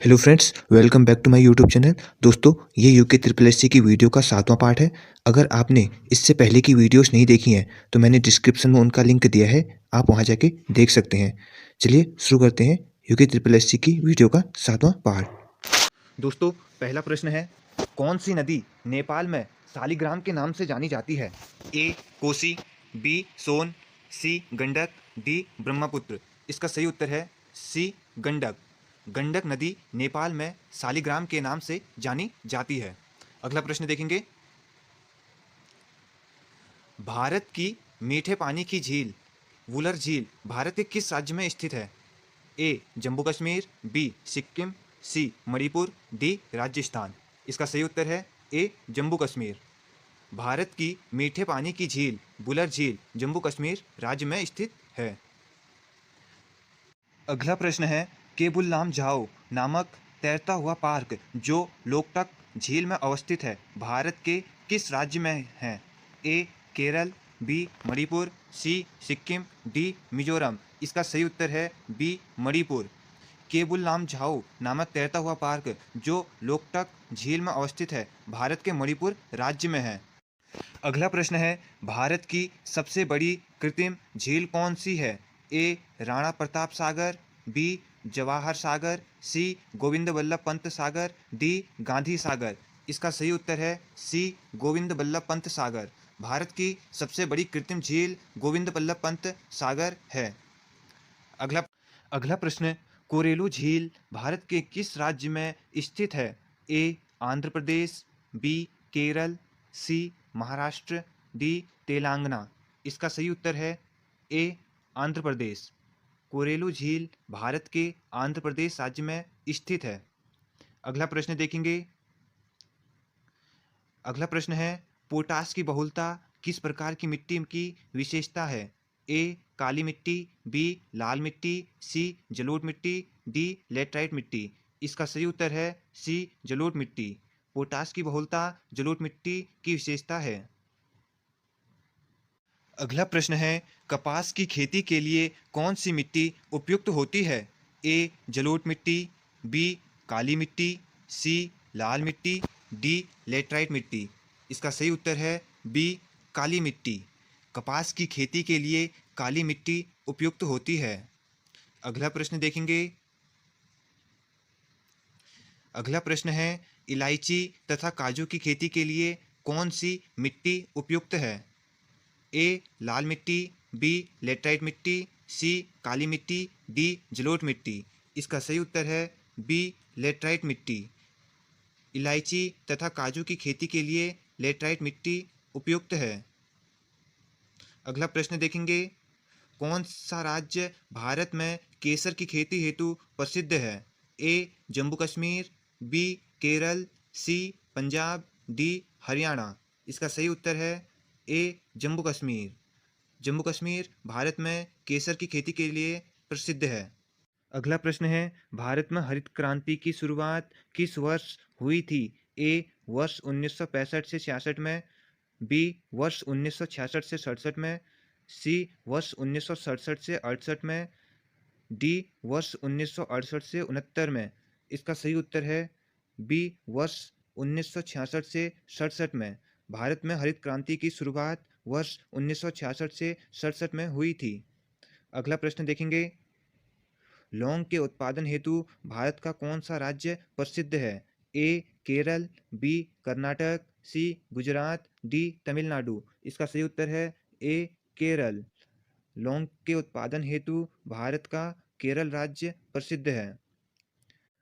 Hello friends, welcome back to my YouTube channel. दोस्तों, ये UK triple SC की video का 7वां पार्ट है। अगर आपने इससे पहले की वीडियोस नहीं देखी हैं तो मैंने डिस्क्रिप्शन में उनका लिंक दिया है, आप वहां जाके देख सकते हैं। चलिए शुरू करते हैं यूके ट्रिपल एससी की वीडियो का 7वां पार्ट। दोस्तों, पहला प्रश्न है, कौन सी नदी नेपाल में शालिग्राम के नाम से जानी जाती है? ए कोसी, बी सोन, सी गंडक, डी ब्रह्मपुत्र। इसका सही उत्तर है सी गंडक। गंडक नदी नेपाल में शालिग्राम के नाम से जानी जाती है। अगला प्रश्न देखेंगे, भारत की मीठे पानी की झील वुलर झील भारत के किस राज्य में स्थित है? ए जम्मू कश्मीर, बी सिक्किम, सी मणिपुर, डी राजस्थान। इसका सही उत्तर है ए जम्मू कश्मीर। भारत की मीठे पानी की झील बुलर झील जम्मू कश्मीर राज्य में स्थित है। अगला प्रश्न है, केबुल लाम झाओ नामक तैरता हुआ पार्क जो लोकटक झील में अवस्थित है भारत के किस राज्य में है? ए केरल, बी मणिपुर, सी सिक्किम, डी मिजोरम। इसका सही उत्तर है बी मणिपुर। केबुल लाम झाओ नामक तैरता हुआ पार्क जो लोकटक झील में अवस्थित है भारत के मणिपुर राज्य में है। अगला प्रश्न है, भारत की सबसे बड़ी कृत्रिम झील कौन सी है? ए राणा प्रताप सागर, बी जवाहर सागर, सी गोविंद वल्लभ पंत सागर, डी गांधी सागर। इसका सही उत्तर है सी गोविंद वल्लभ पंत सागर। भारत की सबसे बड़ी कृत्रिम झील गोविंद वल्लभ पंत सागर है। अगला अगला प्रश्न, कोरेलू झील भारत के किस राज्य में स्थित है? ए आंध्र प्रदेश, बी केरल, सी महाराष्ट्र, डी तेलंगाना। इसका सही उत्तर है ए आंध्र प्रदेश। कोरेलू झील भारत के आंध्र प्रदेश राज्य में स्थित है। अगला प्रश्न देखेंगे, अगला प्रश्न है, पोटाश की बहुलता किस प्रकार की मिट्टी की विशेषता है? ए काली मिट्टी, बी लाल मिट्टी, सी जलोढ़ मिट्टी, डी लेटराइट मिट्टी। इसका सही उत्तर है सी जलोढ़ मिट्टी। पोटाश की बहुलता जलोढ़ मिट्टी की विशेषता है। अगला प्रश्न है, कपास की खेती के लिए कौन सी मिट्टी उपयुक्त होती है? ए जलोढ़ मिट्टी, बी काली मिट्टी, सी लाल मिट्टी, डी लेटराइट मिट्टी। इसका सही उत्तर है बी काली मिट्टी। कपास की खेती के लिए काली मिट्टी उपयुक्त होती है। अगला प्रश्न देखेंगे, अगला प्रश्न है, इलायची तथा काजू की खेती के लिए कौन सी मिट्टी उपयुक्त है? ए लाल मिट्टी, बी लेटराइट मिट्टी, सी काली मिट्टी, डी जलोढ़ मिट्टी। इसका सही उत्तर है बी लेटराइट मिट्टी। इलायची तथा काजू की खेती के लिए लेटराइट मिट्टी उपयुक्त है। अगला प्रश्न देखेंगे, कौन सा राज्य भारत में केसर की खेती हेतु प्रसिद्ध है? ए जम्मू कश्मीर, बी केरल, सी पंजाब, डी हरियाणा। इसका सही उत्तर है ए जम्मू कश्मीर। जम्मू कश्मीर भारत में केसर की खेती के लिए प्रसिद्ध है। अगला प्रश्न है, भारत में हरित क्रांति की शुरुआत किस वर्ष हुई थी? ए वर्ष 1965 से 66 में, बी वर्ष 1966 से 67 में, सी वर्ष 1967 से 68 में, डी वर्ष 1968 से 69 में। इसका सही उत्तर है बी वर्ष 1966 से 67 में। भारत में हरित क्रांति की शुरुआत वर्ष 1966 से 67 में हुई थी। अगला प्रश्न देखेंगे, लौंग के उत्पादन हेतु भारत का कौन सा राज्य प्रसिद्ध है? ए केरल, बी कर्नाटक, सी गुजरात, डी तमिलनाडु। इसका सही उत्तर है ए केरल। लौंग के उत्पादन हेतु भारत का केरल राज्य प्रसिद्ध है।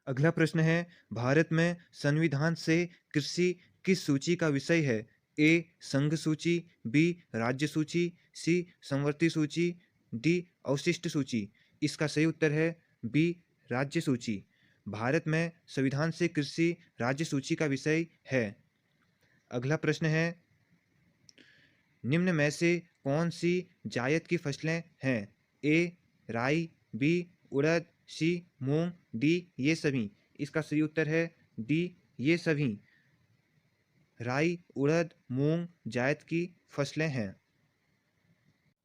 अगला प्रश्न है, भारत में संविधान से कृषि किस सूची का विषय है? ए संघ सूची, बी राज्य सूची, सी संवर्ती सूची, डी अवशिष्ट सूची। इसका सही उत्तर है बी राज्य सूची। भारत में संविधान से कृषि राज्य सूची का विषय है। अगला प्रश्न है, निम्न में से कौन सी जायद की फसलें हैं? ए राई, बी उड़द, सी मूंग, डी ये सभी। इसका सही उत्तर है डी ये सभी। राई, उड़द, मूंग जायद की फसलें हैं।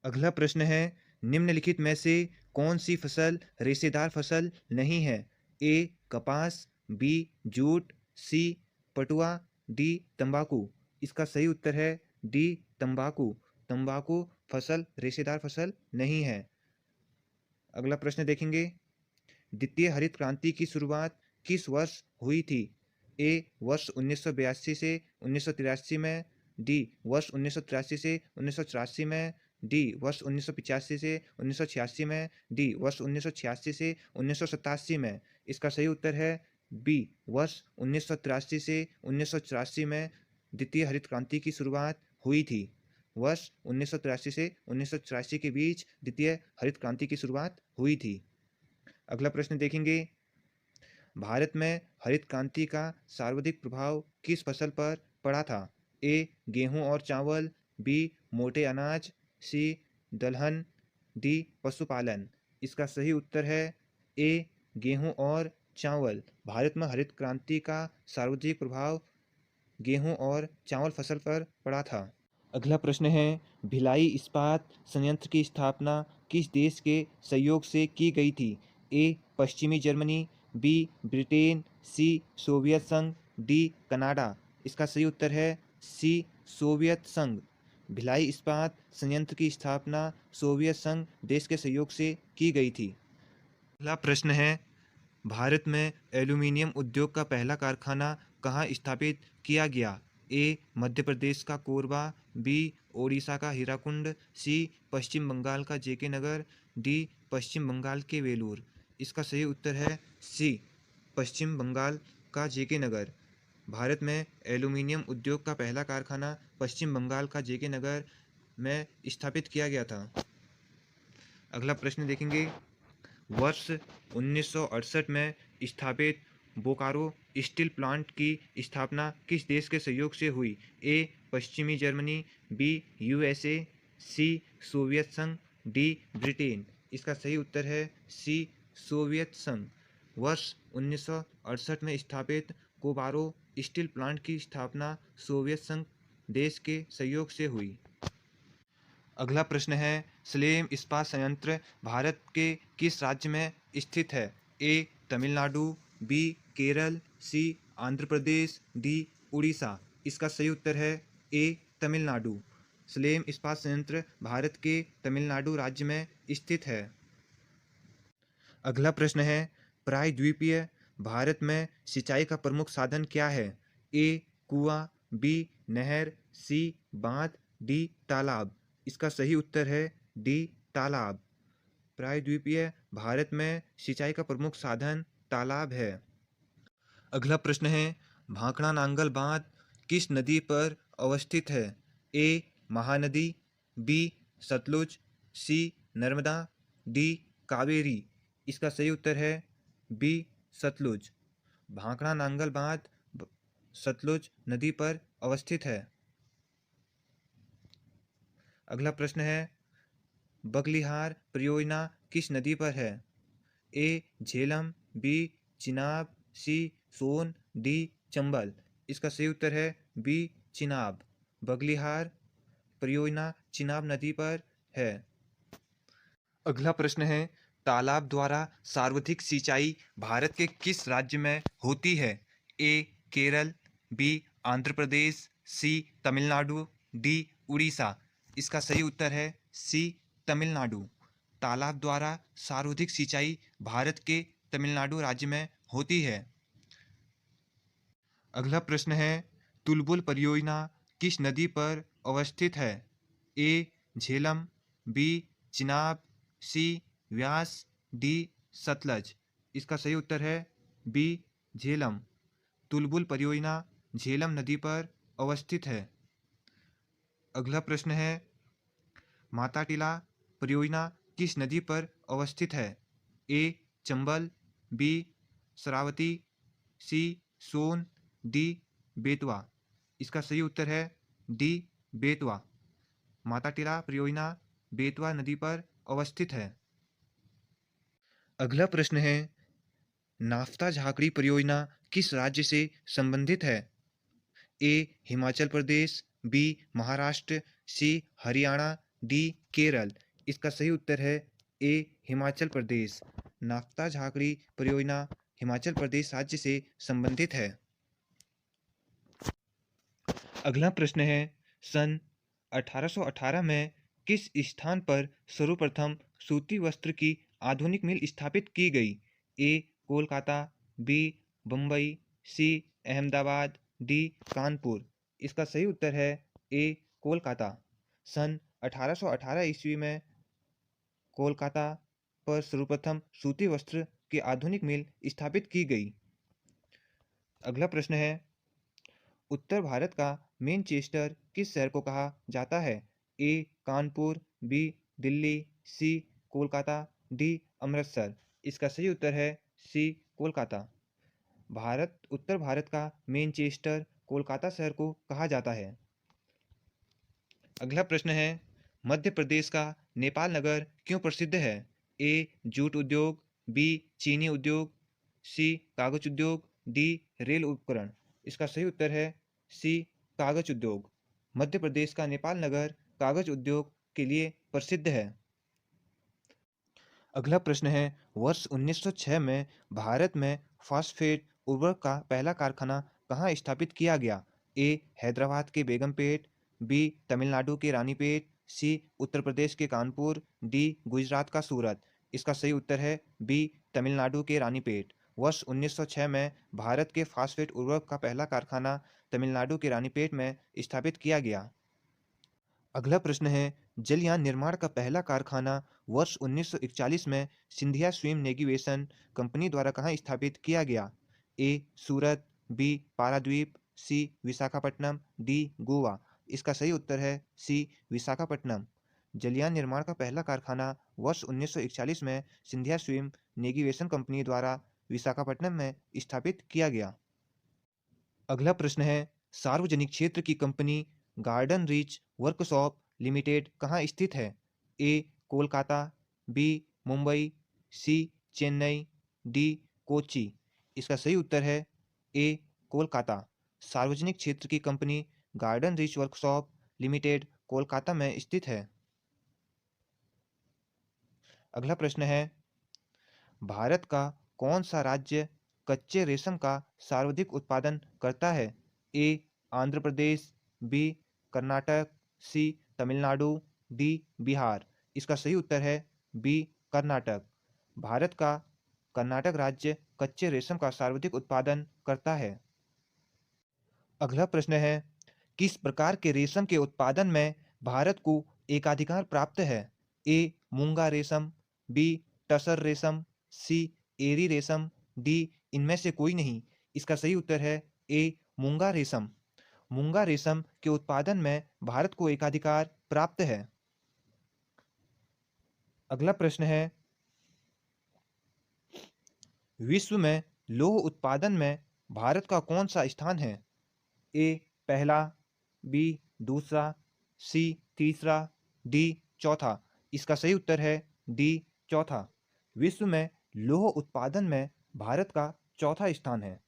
अगला प्रश्न है, निम्नलिखित में से कौन सी फसल रेशेदार फसल नहीं है? ए कपास, बी जूट, सी पटुआ, डी तंबाकू। इसका सही उत्तर है डी तंबाकू। तंबाकू फसल रेशेदार फसल नहीं है। अगला प्रश्न देखेंगे, द्वितीय हरित क्रांति की शुरुआत किस वर्ष हुई थी? ए वर्ष 1982 से 1983 में, डी वर्ष 1983 से 1984 में, डी वर्ष 1985 से 1986 में, डी वर्ष 1986 से 1987 में। इसका सही उत्तर है बी वर्ष 1983 से 1984 में द्वितीय हरित क्रांति की शुरुआत हुई थी। वर्ष 1983 से 1984 के बीच द्वितीय हरित क्रांति की शुरुआत हुई थी। अगला प्रश्न देखेंगे, भारत में हरित क्रांति का सर्वाधिक प्रभाव किस फसल पर पड़ा था? ए गेहूं और चावल, बी मोटे अनाज, सी दलहन, डी पशुपालन। इसका सही उत्तर है ए गेहूं और चावल। भारत में हरित क्रांति का सर्वाधिक प्रभाव गेहूं और चावल फसल पर पड़ा था। अगला प्रश्न है, भिलाई इस्पात संयंत्र की स्थापना किस देश के सहयोग से की गई थी? ए पश्चिमी जर्मनी, बी ब्रिटेन, सी सोवियत संघ, डी कनाडा। इसका सही उत्तर है सी सोवियत संघ। भिलाई इस्पात संयंत्र की स्थापना सोवियत संघ देश के सहयोग से की गई थी। अगला प्रश्न है, भारत में एल्यूमीनियम उद्योग का पहला कारखाना कहाँ स्थापित किया गया? ए मध्य प्रदेश का कोरबा, बी ओडिशा का हीराकुंड, सी पश्चिम बंगाल का जेके नगर, डी पश्चिम बंगाल के वेलूर। इसका सही उत्तर है सी पश्चिम बंगाल का जेके नगर। भारत में एल्यूमीनियम उद्योग का पहला कारखाना पश्चिम बंगाल का जेके नगर में स्थापित किया गया था। अगला प्रश्न देखेंगे, वर्ष 1968 में स्थापित बोकारो स्टील प्लांट की स्थापना किस देश के सहयोग से हुई? ए पश्चिमी जर्मनी, बी यूएसए, सी सोवियत संघ, डी ब्रिटेन। इसका सही उत्तर है सी सोवियत संघ। वर्ष 1968 में स्थापित बोकारो स्टील प्लांट की स्थापना सोवियत संघ देश के सहयोग से हुई। अगला प्रश्न है, स्लेम इस्पात संयंत्र भारत के किस राज्य में स्थित है? ए तमिलनाडु, बी केरल, सी आंध्र प्रदेश, डी उड़ीसा। इसका सही उत्तर है ए तमिलनाडु। स्लेम इस्पात संयंत्र भारत के तमिलनाडु राज्य में स्थित है। अगला प्रश्न है, प्रायद्वीपीय भारत में सिंचाई का प्रमुख साधन क्या है? ए कुआं, बी नहर, सी बांध, डी तालाब। इसका सही उत्तर है डी तालाब। प्रायद्वीपीय भारत में सिंचाई का प्रमुख साधन तालाब है। अगला प्रश्न है, भाखड़ा नांगल बांध किस नदी पर अवस्थित है? ए महानदी, बी सतलुज, सी नर्मदा, डी कावेरी। इसका सही उत्तर है बी सतलुज। भाखड़ा नांगल बांध सतलुज नदी पर अवस्थित है। अगला प्रश्न है, बगलिहार परियोजना किस नदी पर है? ए झेलम, बी चिनाब, सी सोन, डी चंबल। इसका सही उत्तर है बी चिनाब। बगलिहार परियोजना चिनाब नदी पर है। अगला प्रश्न है, तालाब द्वारा सर्वाधिक सिंचाई भारत के किस राज्य में होती है? ए केरल, बी आंध्र प्रदेश, सी तमिलनाडु, डी उड़ीसा। इसका सही उत्तर है सी तमिलनाडु। तालाब द्वारा सर्वाधिक सिंचाई भारत के तमिलनाडु राज्य में होती है। अगला प्रश्न है, तुलबुल परियोजना किस नदी पर अवस्थित है? ए झेलम, बी चिनाब, सी व्यास, डी सतलज। इसका सही उत्तर है बी झेलम। तुलबुल परियोजना झेलम नदी पर अवस्थित है। अगला प्रश्न है, माताटीला परियोजना किस नदी पर अवस्थित है? ए चंबल, बी शरावती, सी सोन, डी बेतवा। इसका सही उत्तर है डी बेतवा। माताटीला परियोजना बेतवा नदी पर अवस्थित है। अगला प्रश्न है, नाफ्ता झाकड़ी परियोजना किस राज्य से संबंधित है? ए हिमाचल प्रदेश, बी महाराष्ट्र, सी हरियाणा, डी केरल। इसका सही उत्तर है ए हिमाचल प्रदेश। नाफ्ता झाकड़ी परियोजना हिमाचल प्रदेश राज्य से संबंधित है। अगला प्रश्न है, सन 1818 में किस स्थान पर सर्वप्रथम सूती वस्त्र की आधुनिक मिल स्थापित की गई? ए कोलकाता, बी बम्बई, सी अहमदाबाद, डी कानपुर। इसका सही उत्तर है ए कोलकाता। सन 1818 ईस्वी में कोलकाता पर सर्वप्रथम सूती वस्त्र की आधुनिक मिल स्थापित की गई। अगला प्रश्न है, उत्तर भारत का मैनचेस्टर किस शहर को कहा जाता है? ए कानपुर, बी दिल्ली, सी कोलकाता, डी अमृतसर। इसका सही उत्तर है सी कोलकाता। उत्तर भारत का मैनचेस्टर कोलकाता शहर को कहा जाता है। अगला प्रश्न है, मध्य प्रदेश का नेपाल नगर क्यों प्रसिद्ध है? ए जूट उद्योग, बी चीनी उद्योग, सी कागज उद्योग, डी रेल उपकरण। इसका सही उत्तर है सी कागज उद्योग। मध्य प्रदेश का नेपाल नगर कागज उद्योग के लिए प्रसिद्ध है। अगला प्रश्न है, वर्ष 1906 में भारत में फास्फेट उर्वरक का पहला कारखाना कहाँ स्थापित किया गया? ए हैदराबाद के बेगमपेट, बी तमिलनाडु के रानीपेट, सी उत्तर प्रदेश के कानपुर, डी गुजरात का सूरत। इसका सही उत्तर है बी तमिलनाडु के रानीपेट। वर्ष 1906 में भारत के फास्फेट उर्वरक का पहला कारखाना तमिलनाडु के रानीपेट में स्थापित किया गया। अगला प्रश्न है, जलयान निर्माण का पहला कारखाना वर्ष 1941 में सिंधिया स्वीम नेविगेशन कंपनी द्वारा कहाँ स्थापित किया गया? ए सूरत, बी पारादीप, सी विशाखापट्टनम, डी गोवा। इसका सही उत्तर है सी विशाखापट्टनम। जलयान निर्माण का पहला कारखाना वर्ष 1941 में सिंधिया स्वीम नेविगेशन कंपनी द्वारा विशाखापट्टनम में स्थापित किया गया। अगला प्रश्न है, सार्वजनिक क्षेत्र की company garden reach workshop limited कहाँ स्थित है? ए कोलकाता, बी मुंबई, सी चेन्नई, डी कोच्चि। इसका सही उत्तर है ए कोलकाता। सार्वजनिक क्षेत्र की company garden reach workshop limited Kolkata में स्थित है। अगला प्रश्न है, भारत का कौन सा राज्य कच्चे रेशम का सर्वाधिक उत्पादन करता है? ए आंध्र प्रदेश, बी कर्नाटक, सी तमिलनाडु, डी बिहार। इसका सही उत्तर है बी कर्नाटक। भारत का कर्नाटक राज्य कच्चे रेशम का सर्वाधिक उत्पादन करता है। अगला प्रश्न है, किस प्रकार के रेशम के उत्पादन में भारत को एकाधिकार प्राप्त है? ए मूंगा रेशम, बी टसर रेशम, सी एरी रेशम, डी इनमें से कोई नहीं। इसका सही उत्तर है ए मूंगा रेशम। मूंगा रेशम के उत्पादन में भारत को एकाधिकार प्राप्त है। अगला प्रश्न है, विश्व में लौह उत्पादन में भारत का कौन सा स्थान है? ए पहला, बी दूसरा, सी तीसरा, डी चौथा। इसका सही उत्तर है डी चौथा। विश्व में लौह उत्पादन में भारत का चौथा स्थान है।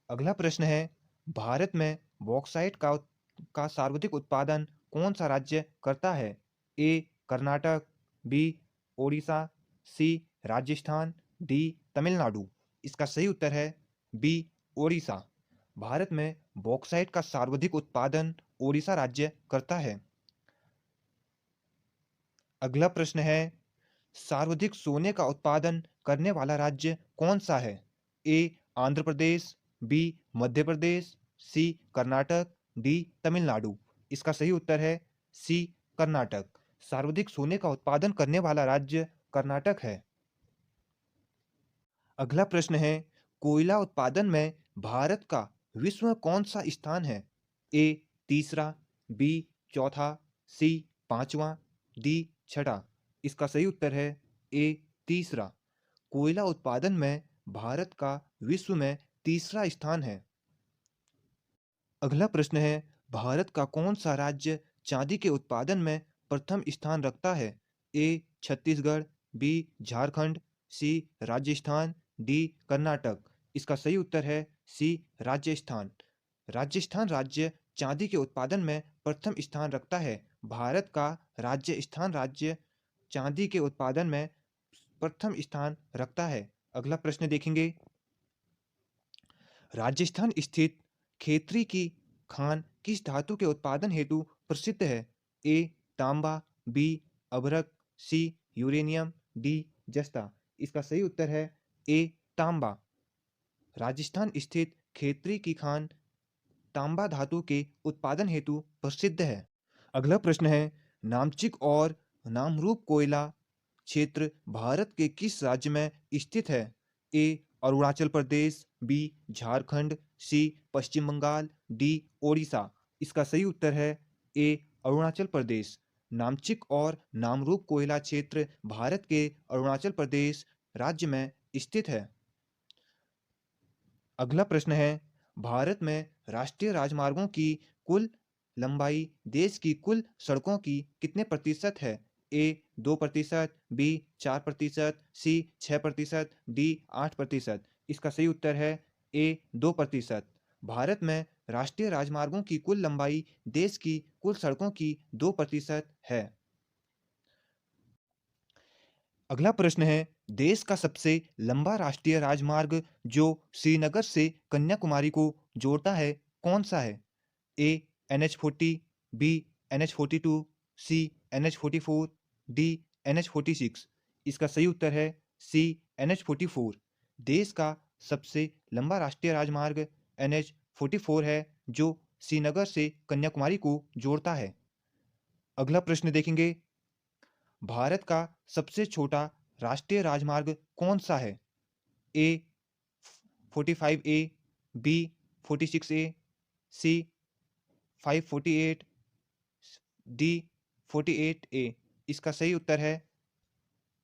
अगला प्रश्न है, भारत में बॉक्साइट का सर्वाधिक उत्पादन कौन सा राज्य करता है? ए कर्नाटक, बी ओडिशा, सी राजस्थान, डी तमिलनाडु। इसका सही उत्तर है बी ओडिशा। भारत में बॉक्साइट का सर्वाधिक उत्पादन ओडिशा राज्य करता है। अगला प्रश्न है, सर्वाधिक सोने का उत्पादन करने वाला राज्य कौन सा है? ए आंध्र प्रदेश, बी मध्य प्रदेश, सी कर्नाटक, डी तमिलनाडु। इसका सही उत्तर है सी कर्नाटक। सर्वाधिक सोने का उत्पादन करने वाला राज्य कर्नाटक है। अगला प्रश्न है, कोयला उत्पादन में भारत का विश्व में कौन सा स्थान है? ए तीसरा, बी चौथा, सी पांचवा, डी छठा। इसका सही उत्तर है ए तीसरा। कोयला उत्पादन में भारत का विश्व में तीसरा स्थान है। अगला प्रश्न है, भारत का कौन सा राज्य चांदी के उत्पादन में प्रथम स्थान रखता है? ए छत्तीसगढ़, बी झारखंड, सी राजस्थान, डी कर्नाटक। इसका सही उत्तर है सी राजस्थान। राजस्थान राज्य चांदी के उत्पादन में प्रथम स्थान रखता है। भारत का राज्य चांदी के उत्पादन में प्रथम स्थान रखता है? अगला प्रश्न देखेंगे, राजस्थान स्थित खेतरी की खान किस धातु के उत्पादन हेतु प्रसिद्ध है? ए तांबा, बी अभ्रक, सी यूरेनियम, डी जस्ता। इसका सही उत्तर है ए तांबा। राजस्थान स्थित खेतरी की खान तांबा धातु के उत्पादन हेतु प्रसिद्ध है। अगला प्रश्न है, नामचिक और नामरूप कोयला क्षेत्र भारत के किस राज्य में स्थित है? ए अरुणाचल प्रदेश, बी झारखंड, सी पश्चिम बंगाल, डी ओडिशा। इसका सही उत्तर है ए अरुणाचल प्रदेश। नामचिक और नामरूप कोयला क्षेत्र भारत के अरुणाचल प्रदेश राज्य में स्थित है। अगला प्रश्न है, भारत में राष्ट्रीय राजमार्गों की कुल लंबाई देश की कुल सड़कों की कितने प्रतिशत है? ए 2%, बी 4%, सी 6%, डी 8%। इसका सही उत्तर है ए 2%। भारत में राष्ट्रीय राजमार्गों की कुल लंबाई देश की कुल सड़कों की 2% है। अगला प्रश्न है, देश का सबसे लंबा राष्ट्रीय राजमार्ग जो श्रीनगर से कन्याकुमारी को जोड़ता है कौन सा है? ए NH40, बी NH42, सी NH44, डी NH46। इसका सही उत्तर है सी NH44। देश का सबसे लंबा राष्ट्रीय राजमार्ग NH44 है जो श्रीनगर से कन्याकुमारी को जोड़ता है। अगला प्रश्न देखेंगे, भारत का सबसे छोटा राष्ट्रीय राजमार्ग कौन सा है? ए 45A, बी 46A, सी 548, डी 48A। इसका सही उत्तर है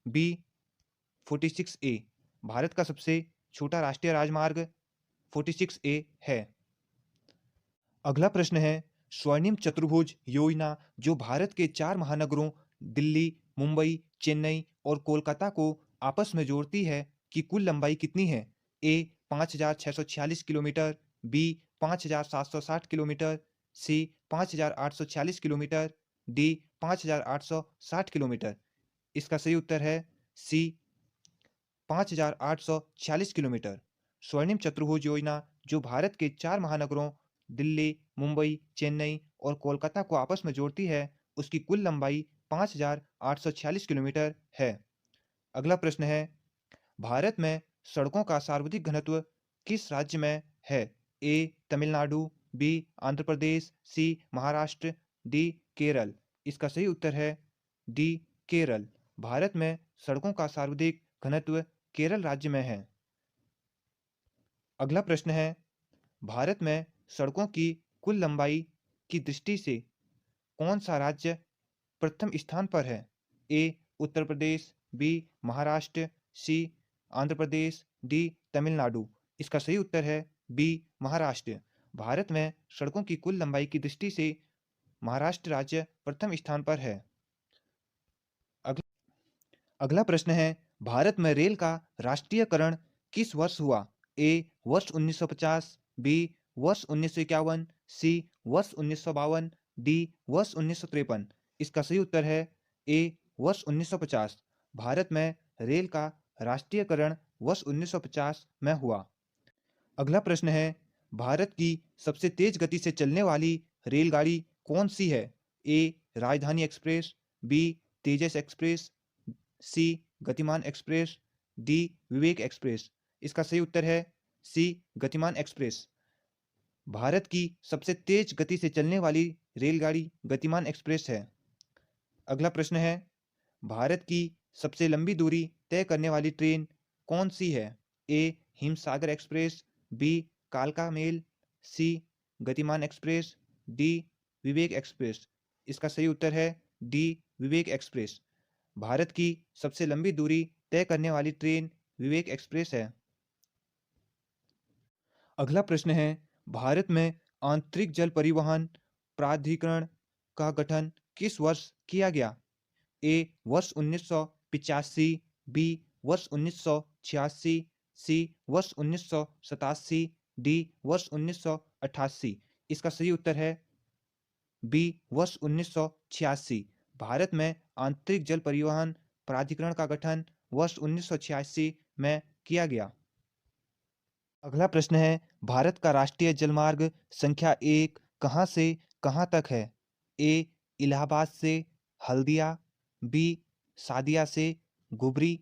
बी 46A। भारत का सबसे छोटा राष्ट्रीय राजमार्ग 46A है। अगला प्रश्न है, स्वर्णिम चतुर्भुज योजना जो भारत के 4 महानगरों दिल्ली, मुंबई, चेन्नई और कोलकाता को आपस में जोड़ती है की कुल लंबाई कितनी है? ए 5,646 किलोमीटर, बी 5,760 किलोमीटर, सी 5,846 किलोमीटर, डी 5,860 किलोमीटर। इसका सही उत्तर है सी 5,846 किलोमीटर। स्वर्णिम चतुर्भुज योजना जो भारत के 4 महानगरों दिल्ली, मुंबई, चेन्नई और कोलकाता को आपस में जोड़ती है उसकी कुल लंबाई 5,846 किलोमीटर है। अगला प्रश्न है, भारत में सड़कों का सर्वाधिक घनत्व किस राज्य में है? ए तमिलनाडु, बी आंध्र प्रदेश, सी महाराष्ट्र, डी केरल। इसका सही उत्तर है डी केरल। भारत में सड़कों का सर्वाधिक घनत्व केरल राज्य में है। अगला प्रश्न है, भारत में सड़कों की कुल लंबाई की दृष्टि से कौन सा राज्य प्रथम स्थान पर है? ए उत्तर प्रदेश, बी महाराष्ट्र, सी आंध्र प्रदेश, डी तमिलनाडु। इसका सही उत्तर है बी महाराष्ट्र। भारत में सड़कों की कुल लंबाई की दृष्टि से महाराष्ट्र राज्य प्रथम स्थान पर है। अगला प्रश्न है, भारत में रेल का राष्ट्रीयकरण किस वर्ष हुआ? ए वर्ष 1950, बी वर्ष 1951, सी वर्ष 1952, डी वर्ष 1953। इसका सही उत्तर है ए वर्ष 1950। भारत में रेल का राष्ट्रीयकरण वर्ष 1950 में हुआ। अगला प्रश्न है, भारत की सबसे तेज गति से चलने वाली रेलगाड़ी कौन सी है? ए राजधानी एक्सप्रेस, बी तेजस एक्सप्रेस, सी गतिमान एक्सप्रेस, डी विवेक एक्सप्रेस। इसका सही उत्तर है सी गतिमान एक्सप्रेस। भारत की सबसे तेज गति से चलने वाली रेलगाड़ी गतिमान एक्सप्रेस है। अगला प्रश्न है, भारत की सबसे लंबी दूरी तय करने वाली ट्रेन कौन सी है? ए हिमसागर एक्सप्रेस, बी कालका मेल, सी गतिमान एक्सप्रेस, डी विवेक एक्सप्रेस। इसका सही उत्तर है डी विवेक एक्सप्रेस। भारत की सबसे लंबी दूरी तय करने वाली ट्रेन विवेक एक्सप्रेस है। अगला प्रश्न है, भारत में आंतरिक जल परिवहन प्राधिकरण का गठन किस वर्ष किया गया? ए वर्ष 1985, बी वर्ष 1986, सी वर्ष 1987, डी वर्ष 1988। इसका सही उत्तर है बी वर्ष 1986। भारत में आंतरिक जल परिवहन प्राधिकरण का गठन वर्ष 1986 में किया गया। अगला प्रश्न है, भारत का राष्ट्रीय जलमार्ग संख्या 1 कहाँ से कहाँ तक है? ए इलाहाबाद से हल्दिया, बी सादिया से गुबरी,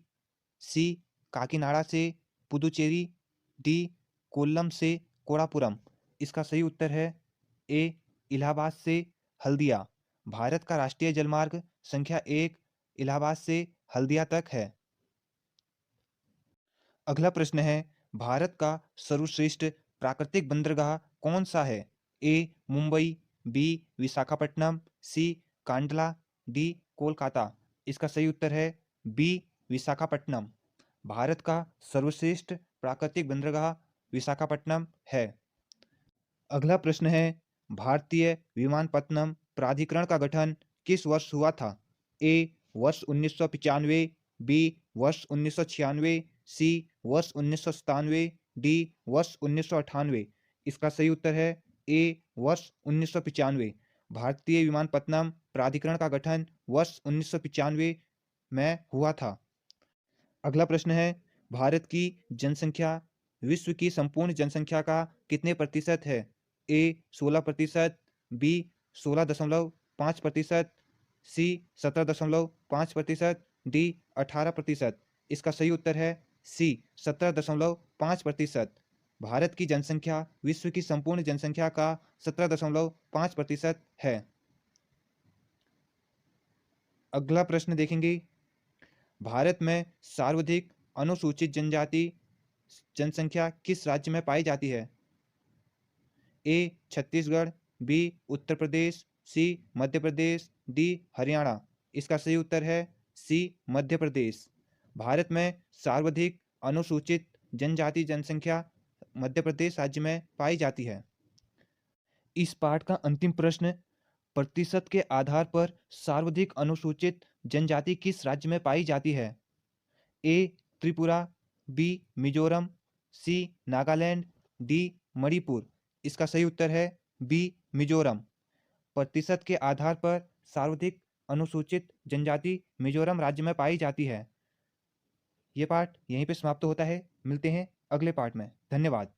सी काकीनाडा से पुदुचेरी, डी कोल्लम से कोड़ापुरम। इसका सही उत्तर है ए इलाहाबाद से हल्दिया। भारत का राष्ट्रीय जलमार्ग संख्या 1 इलाहाबाद से हल्दिया तक है। अगला प्रश्न है, भारत का सर्वश्रेष्ठ प्राकृतिक बंदरगाह कौन सा है? ए मुंबई, बी विशाखापट्टनम, सी कांडला, डी कोलकाता। इसका सही उत्तर है बी विशाखापट्टनम। भारत का सर्वश्रेष्ठ प्राकृतिक बंदरगाह विशाखापट्टनम है। अगला प्रश्न है, भारतीय विमानपत्तनम प्राधिकरण का गठन किस वर्ष हुआ था? ए वर्ष 1995, बी वर्ष 1996, सी वर्ष 1997, डी वर्ष 1998। इसका सही उत्तर है ए वर्ष 1995। भारतीय विमानपत्तनम प्राधिकरण का गठन वर्ष 1995 में हुआ था। अगला प्रश्न है, भारत की जनसंख्या विश्व की संपूर्ण जनसंख्या का कितने प्रतिशत है? ए 16%, बी 16.5%, सी 17.5%, डी 18%। इसका सही उत्तर है सी 17.5%। भारत की जनसंख्या विश्व की संपूर्ण जनसंख्या का 17.5% है। अगला प्रश्न देखेंगे, भारत में सर्वाधिक अनुसूचित जनजाति जनसंख्या किस राज्य में पाई जाती है? ए छत्तीसगढ़, बी उत्तर प्रदेश, सी मध्य प्रदेश, डी हरियाणा। इसका सही उत्तर है सी मध्य प्रदेश। भारत में सर्वाधिक अनुसूचित जनजाति जनसंख्या मध्य प्रदेश राज्य में पाई जाती है। इस पाठ का अंतिम प्रश्न, प्रतिशत के आधार पर सर्वाधिक अनुसूचित जनजाति किस राज्य में पाई जाती है? ए त्रिपुरा, बी मिजोरम, सी नागालैंड, डी मणिपुर। इसका सही उत्तर है बी मिजोरम। प्रतिशत के आधार पर सर्वाधिक अनुसूचित जनजाति मिजोरम राज्य में पाई जाती है। यह पाठ यहीं पे समाप्त होता है। मिलते हैं अगले पाठ में। धन्यवाद।